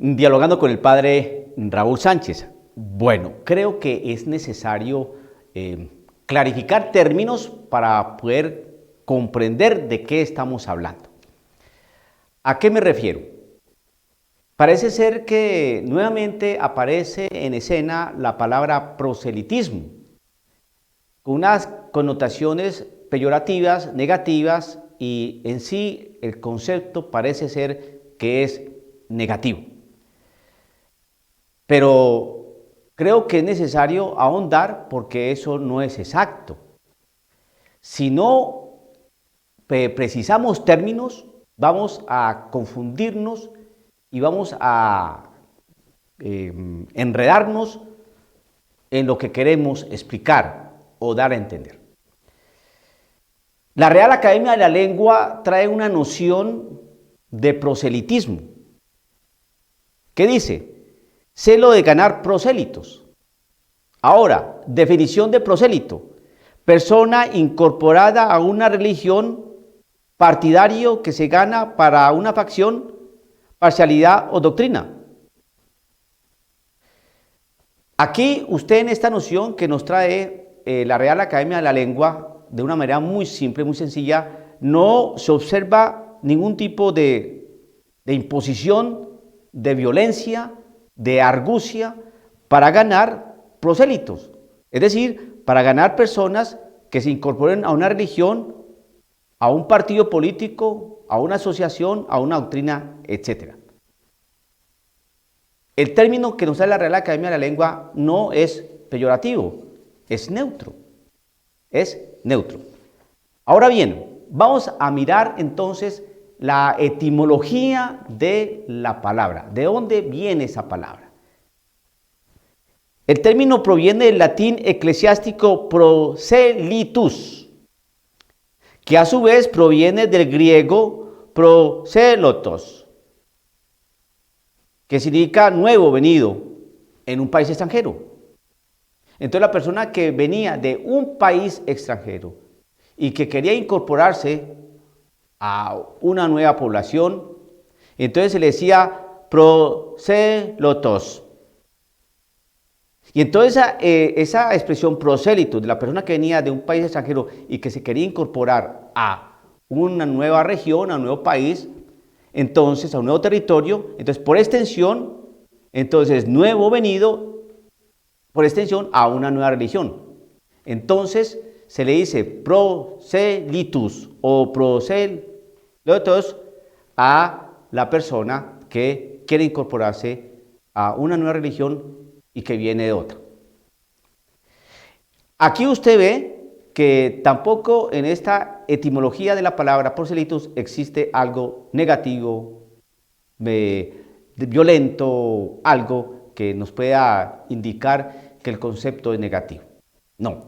Dialogando con el padre Raúl Sánchez. Bueno, creo que es necesario clarificar términos para poder comprender de qué estamos hablando. ¿A qué me refiero? Parece ser que nuevamente aparece en escena la palabra proselitismo, con unas connotaciones peyorativas, negativas, y en sí el concepto parece ser que es negativo. Pero creo que es necesario ahondar porque eso no es exacto. Si no precisamos términos, vamos a confundirnos y vamos a enredarnos en lo que queremos explicar o dar a entender. La Real Academia de la Lengua trae una noción de proselitismo. ¿Qué dice? Celo de ganar prosélitos. Ahora, definición de prosélito: persona incorporada a una religión, partidario que se gana para una facción, parcialidad o doctrina. Aquí usted, en esta noción que nos trae la Real Academia de la Lengua, de una manera muy simple, muy sencilla, no se observa ningún tipo de imposición, de violencia, de argucia para ganar prosélitos, es decir, para ganar personas que se incorporen a una religión, a un partido político, a una asociación, a una doctrina, etc. El término que nos da la Real Academia de la Lengua no es peyorativo, es neutro. Es neutro. Ahora bien, vamos a mirar entonces la etimología de la palabra. ¿De dónde viene esa palabra? El término proviene del latín eclesiástico proselitus, que a su vez proviene del griego proselotos, que significa nuevo venido en un país extranjero. Entonces la persona que venía de un país extranjero y que quería incorporarse a una nueva población, entonces se le decía prosélitos. Y entonces esa expresión prosélito, de la persona que venía de un país extranjero y que se quería incorporar a una nueva región, a un nuevo país, entonces a un nuevo territorio, entonces por extensión, entonces nuevo venido, por extensión a una nueva religión. Entonces se le dice proselitus o prosélitos a la persona que quiere incorporarse a una nueva religión y que viene de otra. Aquí usted ve que tampoco en esta etimología de la palabra proselitus existe algo negativo, violento, algo que nos pueda indicar que el concepto es negativo. No.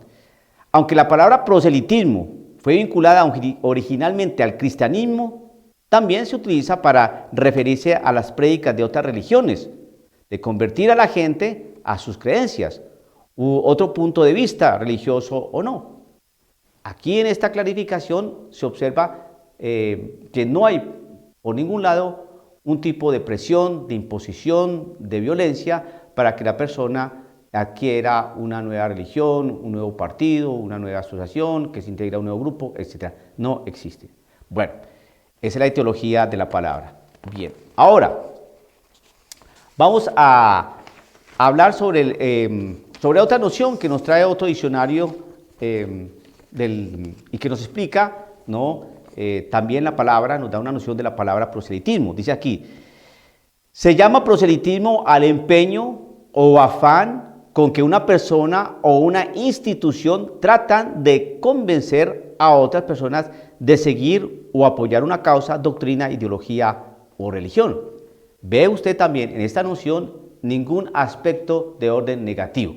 Aunque la palabra proselitismo fue vinculada originalmente al cristianismo, también se utiliza para referirse a las prédicas de otras religiones, de convertir a la gente a sus creencias u otro punto de vista, religioso o no. Aquí en esta clarificación se observa que no hay por ningún lado un tipo de presión, de imposición, de violencia para que la persona adquiera una nueva religión, un nuevo partido, una nueva asociación, que se integre a un nuevo grupo, etc. No existe. Bueno, esa es la etiología de la palabra. Bien, ahora vamos a hablar sobre otra noción que nos trae otro diccionario y que nos explica, ¿no? También la palabra, nos da una noción de la palabra proselitismo. Dice aquí: se llama proselitismo al empeño o afán con que una persona o una institución tratan de convencer a otras personas de seguir o apoyar una causa, doctrina, ideología o religión. Ve usted también en esta noción ningún aspecto de orden negativo.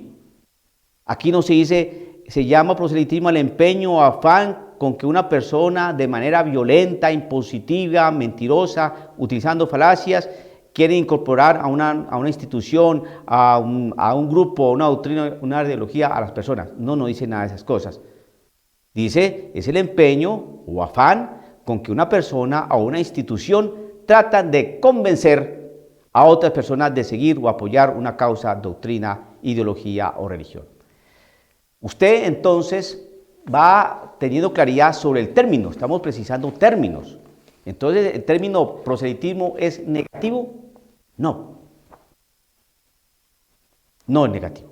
Aquí no se dice, se llama proselitismo al empeño o afán con que una persona de manera violenta, impositiva, mentirosa, utilizando falacias, quiere incorporar a una institución, a un grupo, a una doctrina, una ideología, a las personas. No dice nada de esas cosas. Dice, es el empeño o afán con que una persona o una institución tratan de convencer a otras personas de seguir o apoyar una causa, doctrina, ideología o religión. Usted entonces va teniendo claridad sobre el término, estamos precisando términos. Entonces, ¿el término proselitismo es negativo? No. No es negativo.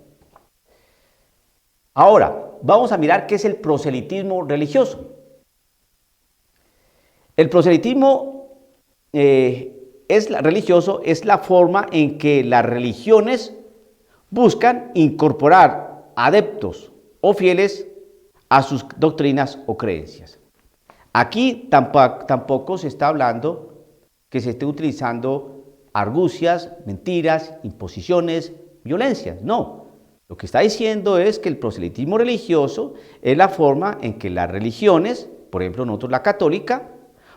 Ahora, vamos a mirar qué es el proselitismo religioso. El proselitismo religioso es la forma en que las religiones buscan incorporar adeptos o fieles a sus doctrinas o creencias. Aquí tampoco se está hablando que se esté utilizando argucias, mentiras, imposiciones, violencias. No, lo que está diciendo es que el proselitismo religioso es la forma en que las religiones, por ejemplo nosotros la católica,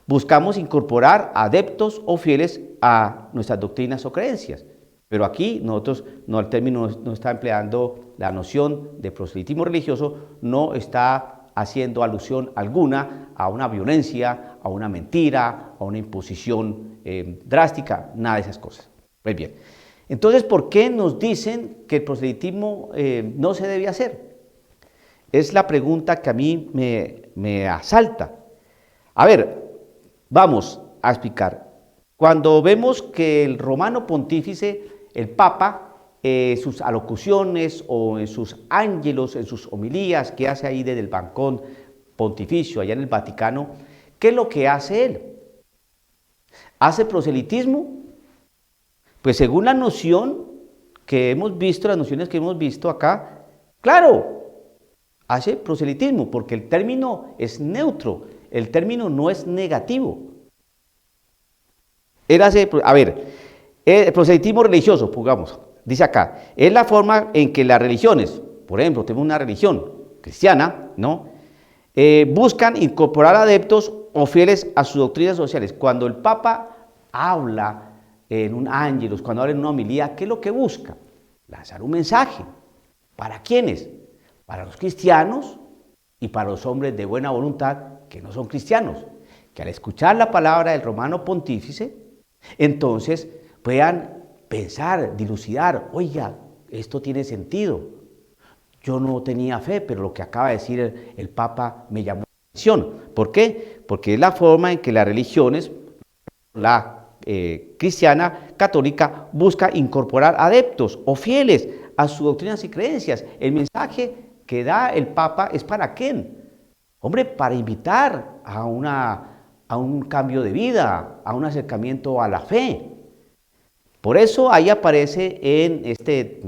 buscamos incorporar adeptos o fieles a nuestras doctrinas o creencias. Pero aquí nosotros, el término no está empleando la noción de proselitismo religioso, no está haciendo alusión alguna a una violencia, a una mentira, a una imposición drástica, nada de esas cosas. Pues bien, entonces, ¿por qué nos dicen que el proselitismo no se debe hacer? Es la pregunta que a mí me asalta. A ver, vamos a explicar. Cuando vemos que el romano pontífice, el Papa, sus alocuciones o en sus ángelos, en sus homilías que hace ahí desde el balcón pontificio allá en el Vaticano, ¿qué es lo que hace él? ¿Hace proselitismo? Pues según la noción que hemos visto, las nociones que hemos visto acá, claro, hace proselitismo porque el término es neutro, el término no es negativo. Él hace, a ver, el proselitismo religioso, pongamos, dice acá, es la forma en que las religiones, por ejemplo, tenemos una religión cristiana, ¿no? Buscan incorporar adeptos o fieles a sus doctrinas sociales. Cuando el Papa habla en un ángelus, cuando habla en una homilía, ¿qué es lo que busca? Lanzar un mensaje. ¿Para quiénes? Para los cristianos y para los hombres de buena voluntad que no son cristianos, que al escuchar la palabra del romano pontífice, entonces puedan pensar, dilucidar, oiga, esto tiene sentido. Yo no tenía fe, pero lo que acaba de decir el Papa me llamó la atención. ¿Por qué? Porque es la forma en que las religiones, la cristiana, católica, busca incorporar adeptos o fieles a sus doctrinas y creencias. El mensaje que da el Papa es ¿para quién? Hombre, para invitar a un cambio de vida, a un acercamiento a la fe. Por eso ahí aparece en este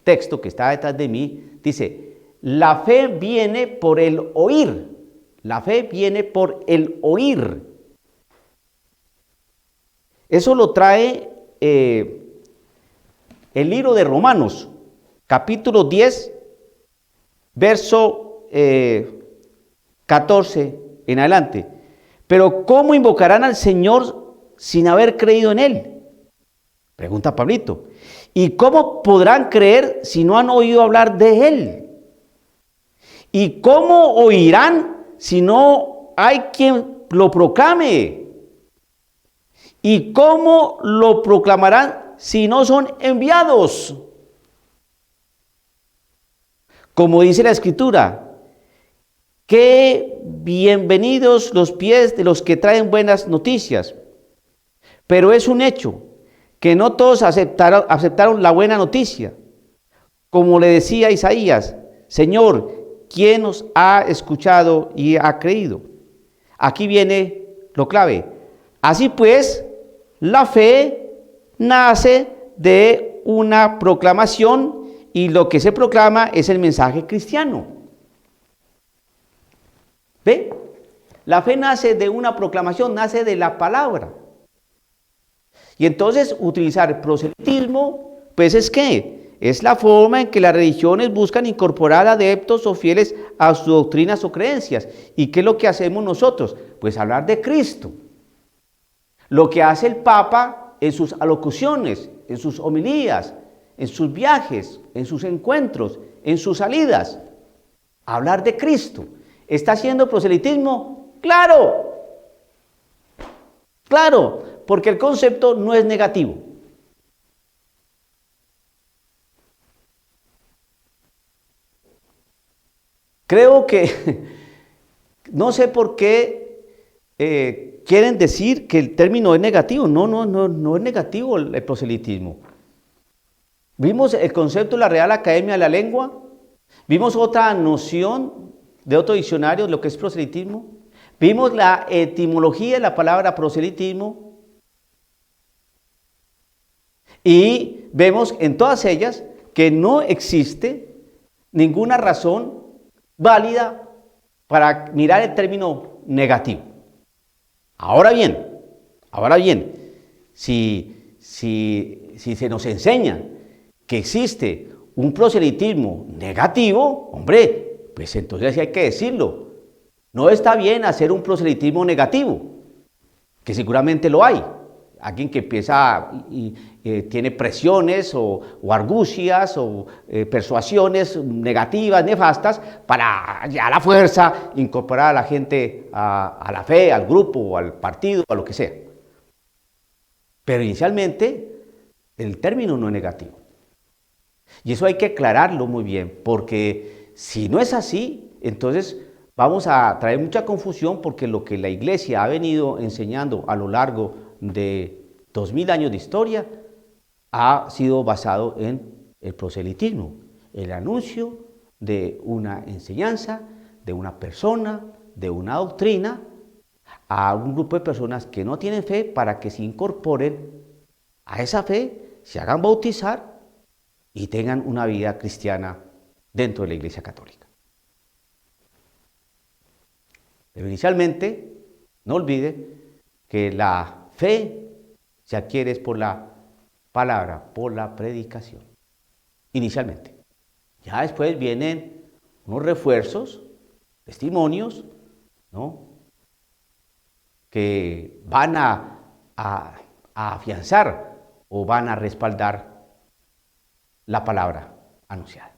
texto que está detrás de mí, dice, la fe viene por el oír, la fe viene por el oír. Eso lo trae el libro de Romanos, capítulo 10, verso 14 en adelante. Pero ¿cómo invocarán al Señor sin haber creído en Él? Pregunta Pablito. ¿Y cómo podrán creer si no han oído hablar de Él? ¿Y cómo oirán si no hay quien lo proclame? ¿Y cómo lo proclamarán si no son enviados? Como dice la Escritura, qué bienvenidos los pies de los que traen buenas noticias. Pero es un hecho que no todos aceptaron la buena noticia. Como le decía Isaías, Señor, ¿quién nos ha escuchado y ha creído? Aquí viene lo clave. Así pues, la fe nace de una proclamación y lo que se proclama es el mensaje cristiano. ¿Ve? La fe nace de una proclamación, nace de la palabra. Y entonces utilizar el proselitismo, pues es ¿qué? Es la forma en que las religiones buscan incorporar adeptos o fieles a sus doctrinas o creencias. ¿Y qué es lo que hacemos nosotros? Pues hablar de Cristo. Lo que hace el Papa en sus alocuciones, en sus homilías, en sus viajes, en sus encuentros, en sus salidas. Hablar de Cristo. ¿Está haciendo proselitismo? ¡Claro! ¡Claro! porque el concepto no es negativo. Creo que, no sé por qué quieren decir que el término es negativo. No es negativo el proselitismo. Vimos el concepto de la Real Academia de la Lengua, vimos otra noción de otro diccionario, lo que es proselitismo, vimos la etimología de la palabra proselitismo y vemos en todas ellas que no existe ninguna razón válida para mirar el término negativo. Ahora bien, si se nos enseña que existe un proselitismo negativo, hombre, pues entonces hay que decirlo. No está bien hacer un proselitismo negativo, que seguramente lo hay. Alguien que empieza y tiene presiones o argucias o persuasiones negativas, nefastas, para ya a la fuerza incorporar a la gente a la fe, al grupo, al partido, a lo que sea. Pero inicialmente el término no es negativo. Y eso hay que aclararlo muy bien, porque si no es así, entonces vamos a traer mucha confusión, porque lo que la Iglesia ha venido enseñando a lo largo de 2000 años de historia ha sido basado en el proselitismo, el anuncio de una enseñanza, de una persona, de una doctrina, a un grupo de personas que no tienen fe para que se incorporen a esa fe, se hagan bautizar y tengan una vida cristiana dentro de la Iglesia Católica. Pero inicialmente, no olvide que la fe se adquiere por la palabra, por la predicación. Inicialmente. Ya después vienen unos refuerzos, testimonios, ¿no?, que van a afianzar o van a respaldar la palabra anunciada.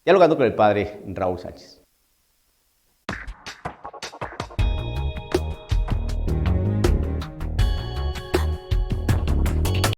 Dialogando con el padre Raúl Sánchez.